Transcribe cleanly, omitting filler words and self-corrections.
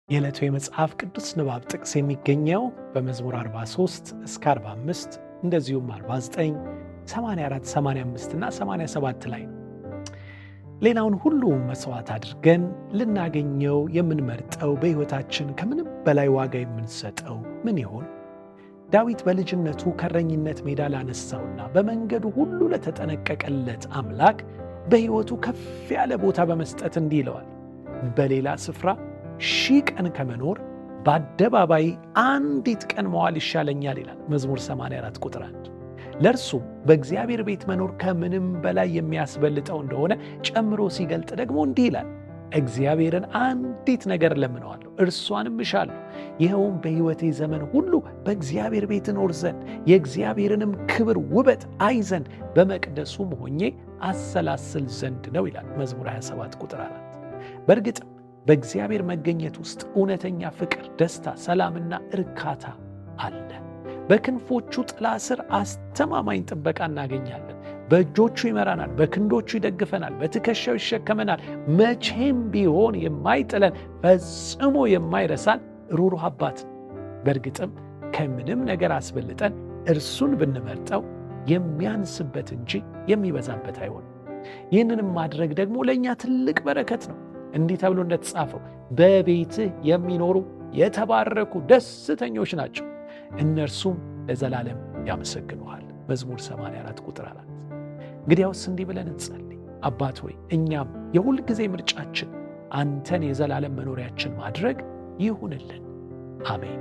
የዕለቱ የመጽሐፍ ቅዱስ ንባብ ጥቅስ የሚገኘው በመዝሙር 43 እስከ 45 እንደዚሁም 49፣ 84፣ 85 እና 87 ላይ ነው። ሌላውን ሁሉ መስዋዕት አድርገን ልናገኘው የምንመርጠው በሕይወታችን ከምንም በላይ ዋጋ የምንሰጠው ምን ይሆን? ዳዊት በልጅነቱ ከእረኝነት ሜዳ ላነሳውና በመንገዱ ሁሉ ለተጠነቀቀለት አምላክ በሕይወቱ ከፍ ያለ ቦታ በመስጠት እንዲህ ይለዋል፣ በሌላ ስፍራ 1000 ቀን ከመኖር በአደባባይ አንዲት ቀን መዋል ይሻለኛል ይላል መዝሙር 84 ቁጥር 1። ለእርሱም በእግዚአብሔር ቤት መኖር ከምንም በላይ የሚያስበልጠው እንደሆነ ጨምሮ ሲገልጥ ደግሞ እንዲህ ይላል፣ እግዚአብሔርን አንዲት ነገር ለምነዋለሁ፣ እርሷንም እሻለሁ፣ ይኸውም በሕይወቴ ዘመን ሁሉ በእግዚአብሔር ቤት እኖር ዘንድ የእግዚአብሔርንም ክብር ውበት አይ ዘንድ በመቅደሱም ሆኜ አሰላስል ዘንድ ነው ይላል መዝሙር 27 ቁጥር 4። በእርግጥም በእግዚአብሔር መገኘት ውስጥ እውነተኛ ፍቅር፣ ደስታ፣ ሰላምና እርካታ አለ። በክንፎቹ ጥላ ስር አስተማማኝ ጥበቃ እናገኛለን። በእጆቹ ይመራናል፣ በክንዶቹ ይደግፈናል፣ በትከሻው ይሸከመናል። መቼም ቢሆን የማይጥለን ፈጽሞ የማይረሳን ሩሩህ አባት። በእርግጥም ከምንም ነገር አስበልጠን እርሱን ብንመርጠው የሚያንስበት እንጂ የሚበዛበት አይሆንም። ይህንንም ማድረግ ደግሞ ለእኛ ትልቅ በረከት ነው። እንዲህ ተብሎ እንደተጻፈው በቤትህ የሚኖሩ የተባረኩ ደስተኞች ናቸው፣ እነርሱም ለዘላለም ያመሰግኑሃል። መዝሙር 84 ቁጥር 4። እንግዲያውስ እንዲህ ብለን እንጸልይ። አባት ሆይ እኛም የሁል ጊዜ ምርጫችን አንተን የዘላለም መኖሪያችን ማድረግ ይሁንልን። አሜን።